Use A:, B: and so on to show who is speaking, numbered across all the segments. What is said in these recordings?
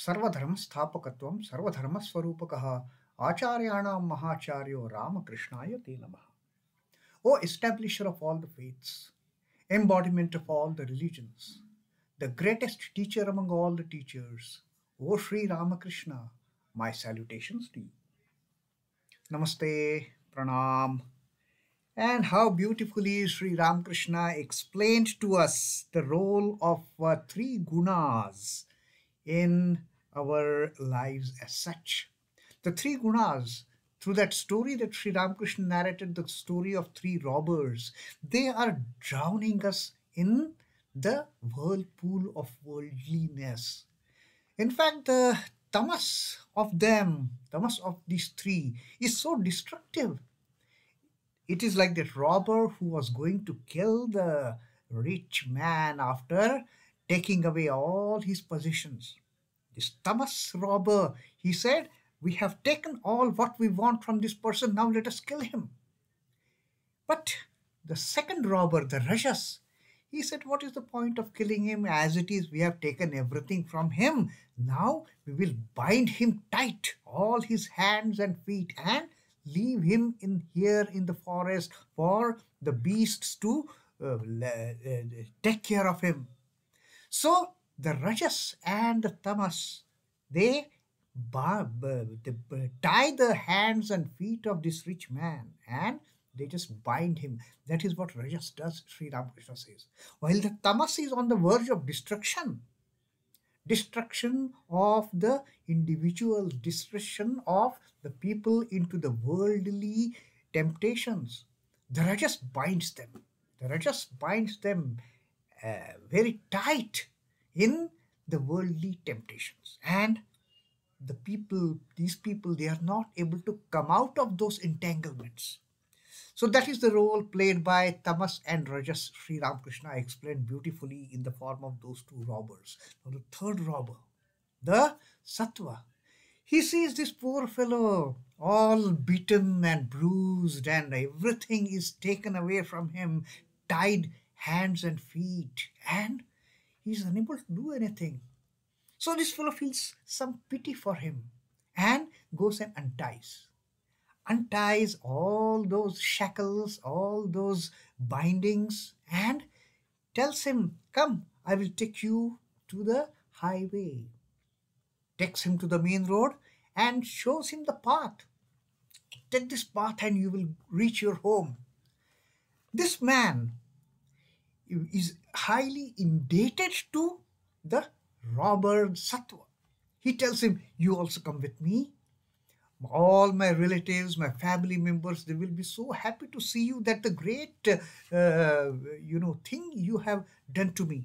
A: सर्वधर्म स्थापकत्वं सर्वधर्म स्वरूपकः आचार्याणां महाचार्यो रामकृष्णाय ते नमः. O establisher of all the faiths, embodiment of all the religions, the greatest teacher among all the teachers, O Sri Ramakrishna, my salutations to you. Namaste, pranam. And how beautifully Sri Ramakrishna explained to us the role of three gunas in our lives as such. The three gunas, through that story that Sri Ramakrishna narrated, the story of three robbers, they are drowning us in the whirlpool of worldliness. In fact, the tamas of these three, is so destructive. It is like that robber who was going to kill the rich man after taking away all his possessions. This tamas robber, he said, we have taken all what we want from this person, now let us kill him. But the second robber, the rajas, he said, what is the point of killing him? As it is, we have taken everything from him. Now we will bind him tight, all his hands and feet, and leave him here in the forest for the beasts to take care of him. So the rajas and the tamas, they tie the hands and feet of this rich man and they just bind him. That is what rajas does, Sri Ramakrishna says. While the tamas is on the verge of destruction of the individual, destruction of the people into the worldly temptations. The rajas binds them. The rajas binds them very tight in the worldly temptations. And these people, they are not able to come out of those entanglements. So that is the role played by tamas and rajas. Sri Ramakrishna explained beautifully in the form of those two robbers. Now the third robber, the sattva, he sees this poor fellow all beaten and bruised and everything is taken away from him, tied hands and feet, and he is unable to do anything. So this fellow feels some pity for him and goes and unties all those shackles, all those bindings, and tells him, come, I will take you to the highway. Takes him to the main road and shows him the path. Take this path and you will reach your home. This man is highly indebted to the robber sattva. He tells him, you also come with me. All my relatives, my family members, they will be so happy to see you, that the great thing you have done to me.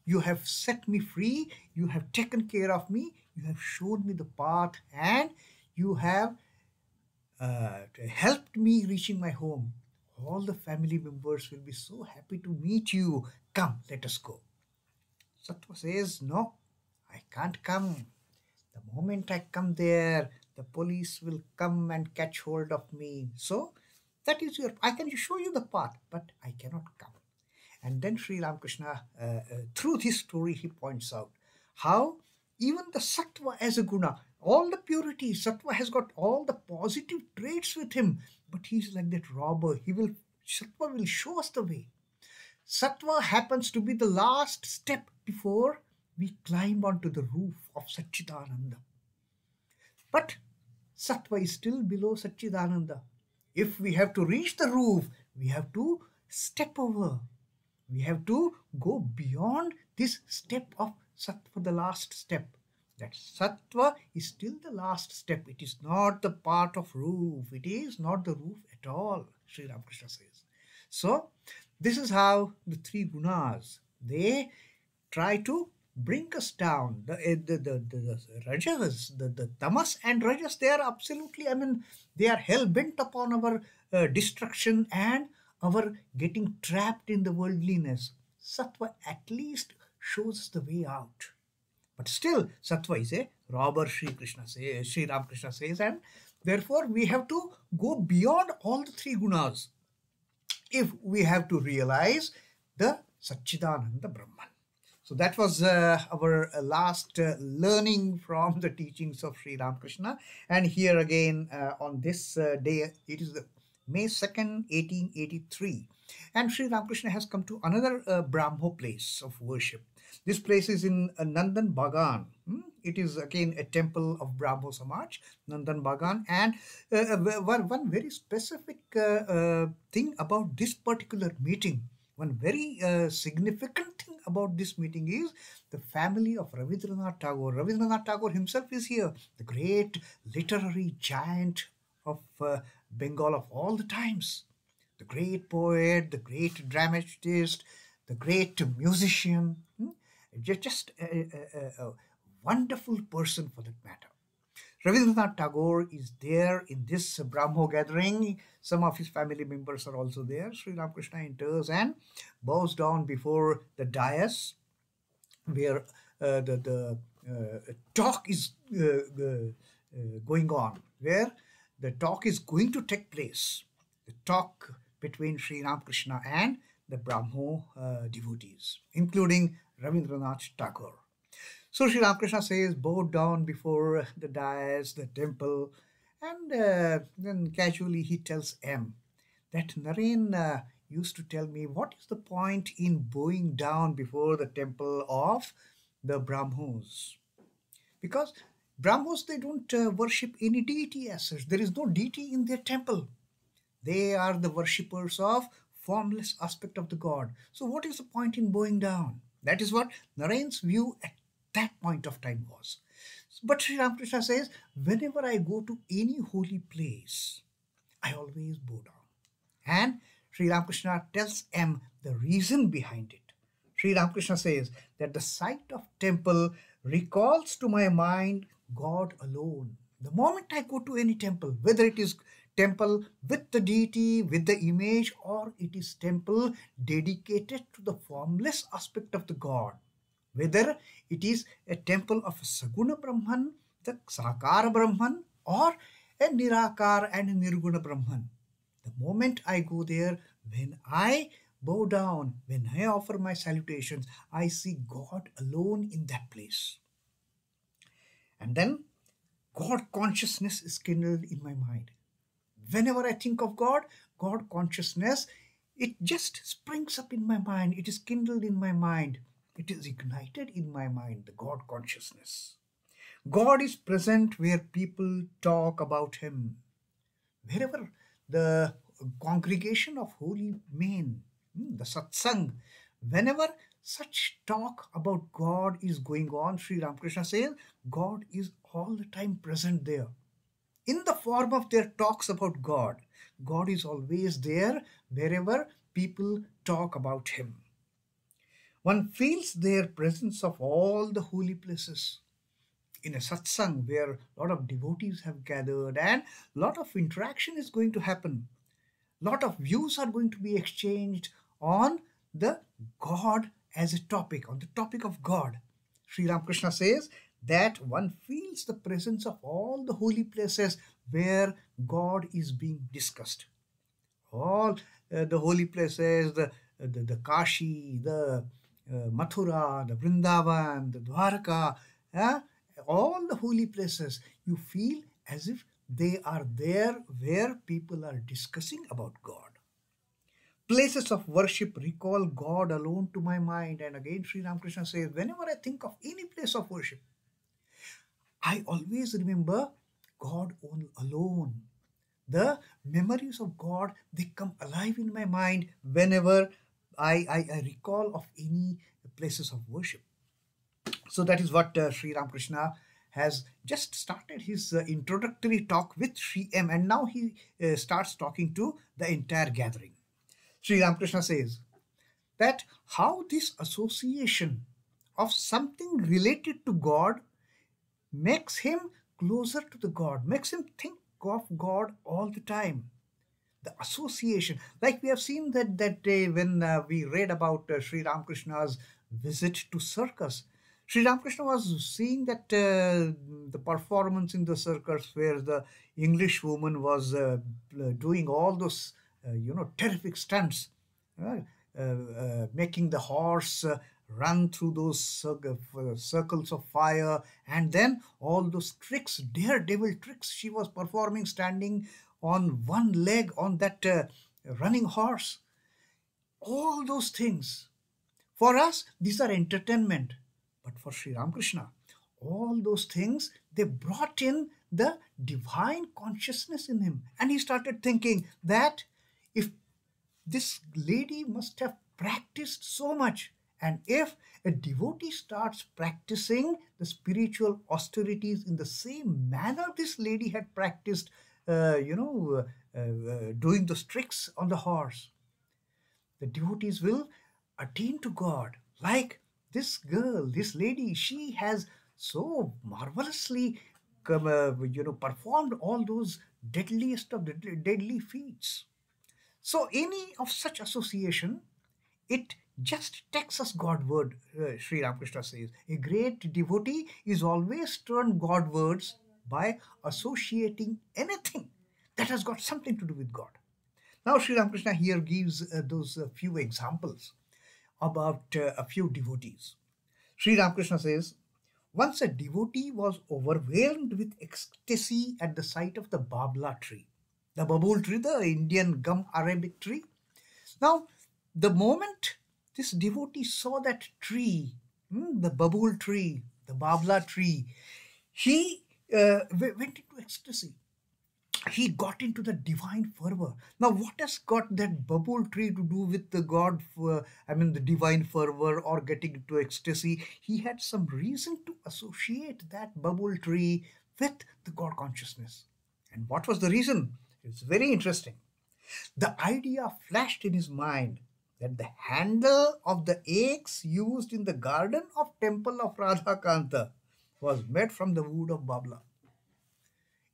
A: You have set me free, you have taken care of me, you have shown me the path, and you have helped me reaching my home. All the family members will be so happy to meet you. Come, let us go. Sattva says, no, I can't come. The moment I come there, the police will come and catch hold of me. So that is I can show you the path, but I cannot come. And then Sri Ramakrishna, through this story, he points out how even the sattva as a guna, all the purity, sattva has got all the positive traits with him, but he's like that robber. Sattva will show us the way. Sattva happens to be the last step before we climb onto the roof of Satchidananda. But sattva is still below Satchidananda. If we have to reach the roof, we have to step over. We have to go beyond this step of sattva, the last step. That sattva is still the last step. It is not the part of roof. It is not the roof at all, Sri Ramakrishna says. So, this is how the three gunas, they try to bring us down. The rajas, the tamas and rajas, they are absolutely, they are hell-bent upon our destruction and our getting trapped in the worldliness. Sattva at least shows us the way out. But still, sattva is a robber, Sri Ramakrishna says, and therefore we have to go beyond all the three gunas if we have to realize the Satchidananda Brahman. So that was our last learning from the teachings of Sri Ramakrishna. And here again on this day, it is the May 2nd, 1883. And Sri Ramakrishna has come to another Brahmo place of worship. This place is in Nandan Bagan. It is again a temple of Brahmo Samaj, Nandan Bagan. And one very specific thing about this particular meeting, one very significant thing about this meeting is the family of Rabindranath Tagore. Rabindranath Tagore himself is here, the great literary giant of Bengal of all the times. The great poet, the great dramatist, the great musician, just a wonderful person for that matter. Rabindranath Tagore is there in this Brahmo gathering. Some of his family members are also there. Sri Ramakrishna enters and bows down before the dais where the talk is going on, where the talk is going to take place. The talk between Sri Ramakrishna and the Brahmo devotees, including Rabindranath Tagore. So Sri Ramakrishna says, bow down before the dais, the temple, and then casually he tells M that Narendra used to tell me, what is the point in bowing down before the temple of the Brahmos? Because Brahmos, they don't worship any deity as such. There is no deity in their temple. They are the worshippers of formless aspect of the God. So what is the point in bowing down? That is what Narendra's view at that point of time was. But Sri Ramakrishna says, whenever I go to any holy place, I always bow down. And Sri Ramakrishna tells M the reason behind it. Sri Ramakrishna says that the sight of temple recalls to my mind God alone. The moment I go to any temple, whether it is temple with the deity, with the image, or it is temple dedicated to the formless aspect of the God, whether it is a temple of a Saguna Brahman, the Sakara Brahman, or a Nirakar and a Nirguna Brahman. The moment I go there, when I bow down, when I offer my salutations, I see God alone in that place. And then God consciousness is kindled in my mind. Whenever I think of God, God consciousness, it just springs up in my mind. It is kindled in my mind. It is ignited in my mind, the God consciousness. God is present where people talk about Him. Wherever the congregation of holy men, the satsang, whenever such talk about God is going on, Sri Ramakrishna says, God is all the time present there. In the form of their talks about God, God is always there wherever people talk about Him. One feels their presence of all the holy places. In a satsang where a lot of devotees have gathered and a lot of interaction is going to happen, a lot of views are going to be exchanged on the God as a topic, on the topic of God. Sri Ramakrishna says that one feels the presence of all the holy places where God is being discussed. All the holy places, the Kashi, the Mathura, the Vrindavan, the Dwarka, all the holy places, you feel as if they are there where people are discussing about God. Places of worship recall God alone to my mind. And again, Sri Ramakrishna says, whenever I think of any place of worship, I always remember God alone. The memories of God, they come alive in my mind whenever I recall of any places of worship. So that is what Sri Ramakrishna has just started his introductory talk with Sri M, and now he starts talking to the entire gathering. Sri Ramakrishna says that how this association of something related to God makes him closer to the God, makes him think of God all the time. The association, like we have seen that day when we read about Sri Ramakrishna's visit to circus. Sri Ramakrishna was seeing that the performance in the circus where the English woman was doing all those terrific stunts, making the horse run through those circles of fire, and then all those tricks, daredevil tricks she was performing, standing on one leg on that running horse. All those things. For us, these are entertainment. But for Sri Ramakrishna, all those things, they brought in the divine consciousness in him. And he started thinking that if this lady must have practiced so much, and if a devotee starts practicing the spiritual austerities in the same manner this lady had practiced, doing those tricks on the horse, the devotees will attain to God. Like this girl, this lady, she has so marvelously performed all those deadliest of the deadly feats. So any of such association, it just takes us Godward, Sri Ramakrishna says. A great devotee is always turned Godwards by associating anything that has got something to do with God. Now, Sri Ramakrishna here gives those few examples about a few devotees. Sri Ramakrishna says, once a devotee was overwhelmed with ecstasy at the sight of the babla-tree. The babul tree, the Indian gum Arabic tree. Now, the moment this devotee saw that tree, the babul tree, the babla-tree, he went into ecstasy. He got into the divine fervor. Now, what has got that bubble tree to do with the the divine fervor or getting into ecstasy? He had some reason to associate that bubble tree with the God consciousness. And what was the reason? It's very interesting. The idea flashed in his mind that the handle of the axe used in the garden of temple of Radhakanta was made from the wood of babla.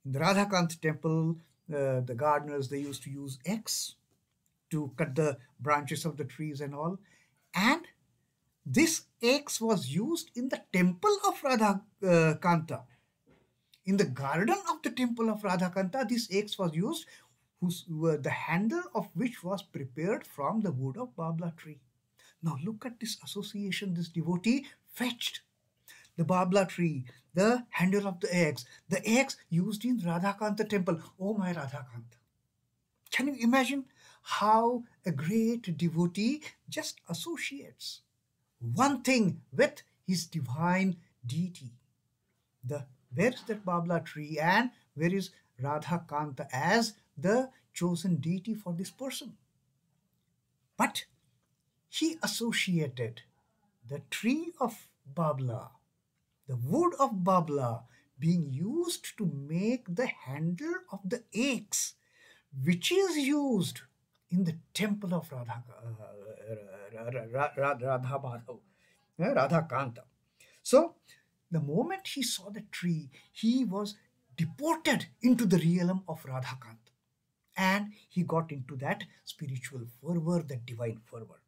A: In the Radhakanta temple, the gardeners, they used to use axe to cut the branches of the trees and all. And this axe was used in the temple of Radhakanta. In the garden of the temple of Radhakanta, this axe was used, the handle of which was prepared from the wood of babla tree. Now look at this association this devotee fetched. The babla tree, the handle of the axe used in Radhakanta temple. Oh my Radhakanta. Can you imagine how a great devotee just associates one thing with his divine deity? Where is that babla tree and where is Radhakanta as the chosen deity for this person? But he associated the tree of babla, the wood of babla, being used to make the handle of the axe, which is used in the temple of Radhakanta. So, the moment he saw the tree, he was deported into the realm of Radhakanta. And he got into that spiritual fervor, that divine fervor.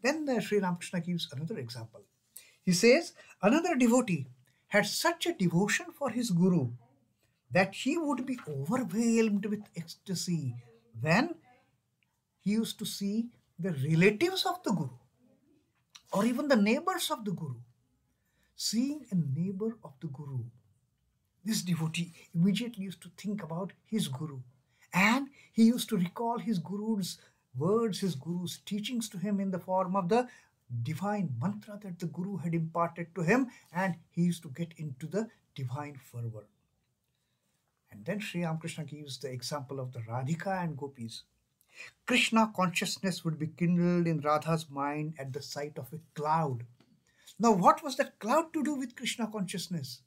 A: Then Sri Ramakrishna gives another example. He says, another devotee had such a devotion for his guru that he would be overwhelmed with ecstasy when he used to see the relatives of the guru or even the neighbors of the guru. Seeing a neighbor of the guru, this devotee immediately used to think about his guru, and he used to recall his guru's words, his guru's teachings to him in the form of the divine mantra that the guru had imparted to him, and he used to get into the divine fervor. And then Sri Ramakrishna gives the example of the Radhika and gopis. Krishna consciousness would be kindled in Radha's mind at the sight of a cloud. Now, what was that cloud to do with Krishna consciousness?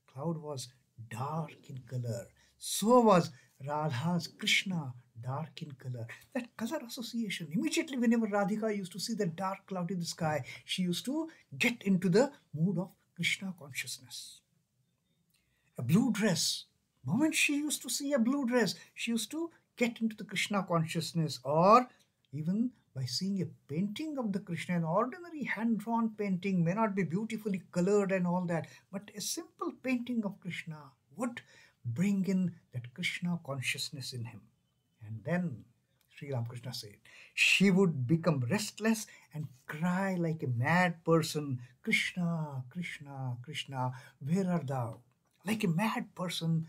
A: The cloud was dark in color. So was Radha's Krishna, dark in color. That color association. Immediately, whenever Radhika used to see the dark cloud in the sky, she used to get into the mood of Krishna consciousness. A blue dress. The moment she used to see a blue dress, she used to get into the Krishna consciousness. Or even by seeing a painting of the Krishna, an ordinary hand-drawn painting may not be beautifully colored and all that, but a simple painting of Krishna would bring in that Krishna consciousness in him. And then Sri Ramakrishna said. She would become restless and cry like a mad person, Krishna, Krishna, Krishna, where are thou? Like a mad person,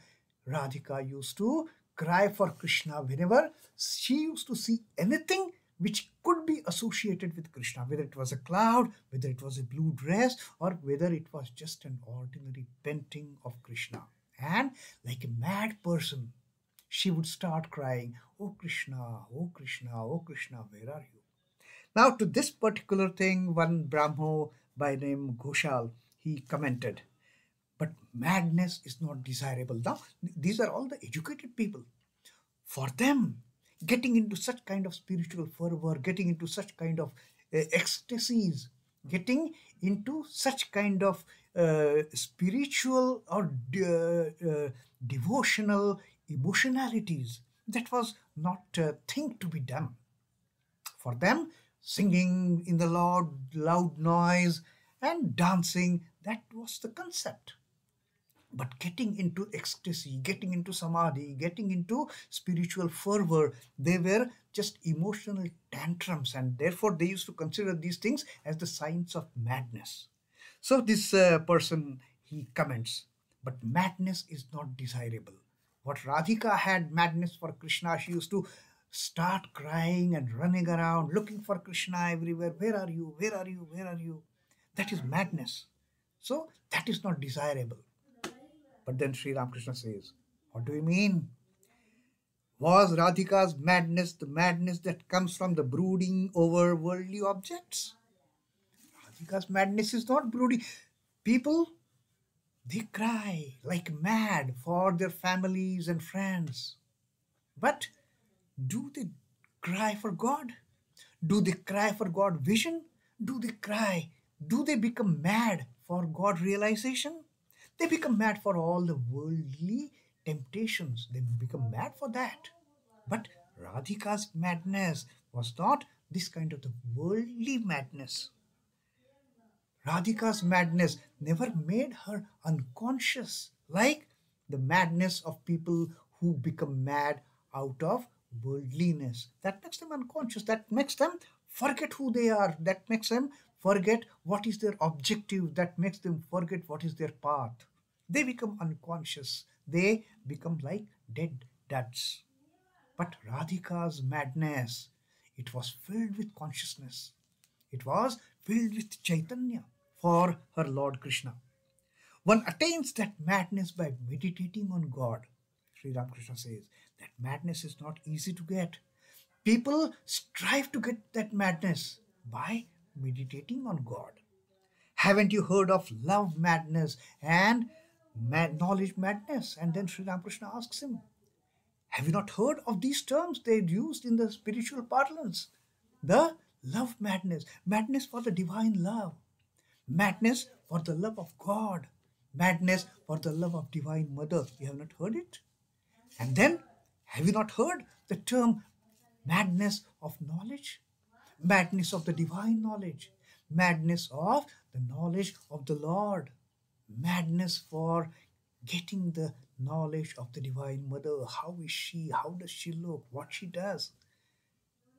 A: Radhika used to cry for Krishna whenever she used to see anything which could be associated with Krishna, whether it was a cloud, whether it was a blue dress, or whether it was just an ordinary painting of Krishna. And like a mad person, she would start crying, "Oh Krishna, oh Krishna, oh Krishna, where are you?" Now, to this particular thing, one Brahmo by name Ghoshal, he commented, but madness is not desirable. Now, these are all the educated people. For them, getting into such kind of spiritual fervor, getting into such kind of ecstasies, getting into such kind of spiritual or devotional emotionalities, that was not a thing to be done. For them, singing in the loud noise and dancing, that was the concept. But getting into ecstasy, getting into samadhi, getting into spiritual fervor, they were just emotional tantrums, and therefore they used to consider these things as the signs of madness. So this person, he comments, but madness is not desirable. What Radhika had madness for Krishna, she used to start crying and running around looking for Krishna everywhere. Where are you? Where are you? Where are you? That is madness. So that is not desirable. But then Sri Ramakrishna says, what do you mean? Was Radhika's madness the madness that comes from the brooding over worldly objects? Radhika's madness is not brooding. People, they cry like mad for their families and friends. But do they cry for God? Do they cry for God vision? Do they cry? Do they become mad for God realization? They become mad for all the worldly temptations. They become mad for that. But Radhika's madness was not this kind of the worldly madness. Radhika's madness never made her unconscious, like the madness of people who become mad out of worldliness. That makes them unconscious. That makes them forget who they are. That makes them forget what is their objective. That makes them forget what is their path. They become unconscious. They become like dead duds. But Radhika's madness, it was filled with consciousness. It was filled with Chaitanya for her Lord Krishna. One attains that madness by meditating on God. Sri Ramakrishna says that madness is not easy to get. People strive to get that madness by meditating on God. Haven't you heard of love madness and knowledge madness? And then Sri Ramakrishna asks him, have you not heard of these terms? They're used in the spiritual parlance. The love madness, madness for the divine love, madness for the love of God, madness for the love of Divine Mother. You have not heard it? And then, have you not heard the term madness of knowledge? Madness of the divine knowledge, madness of the knowledge of the Lord, madness for getting the knowledge of the Divine Mother. How is she? How does she look? What she does?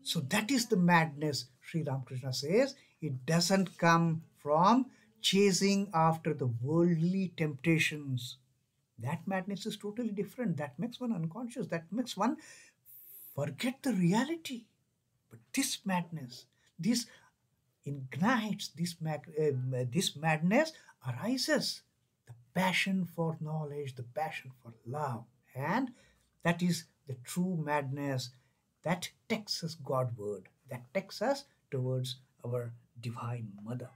A: So that is the madness, Sri Ramakrishna says. It doesn't come from chasing after the worldly temptations. That madness is totally different. That makes one unconscious. That makes one forget the reality. But this madness, this ignites, this madness arises. The passion for knowledge, the passion for love. And that is the true madness that takes us Godward, that takes us towards our Divine Mother.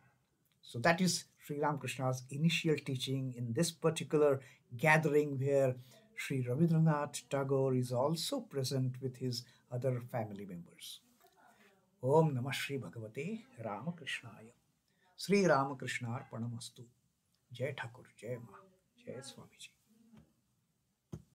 A: So that is Sri Ramakrishna's initial teaching in this particular gathering where Sri Rabindranath Tagore is also present with his other family members. Om Namah Shri Bhagavate Ramakrishnaaya. Sri Ramakrishna Arpanamastu. Jai Thakur, Jai Ma, Jai Swamiji.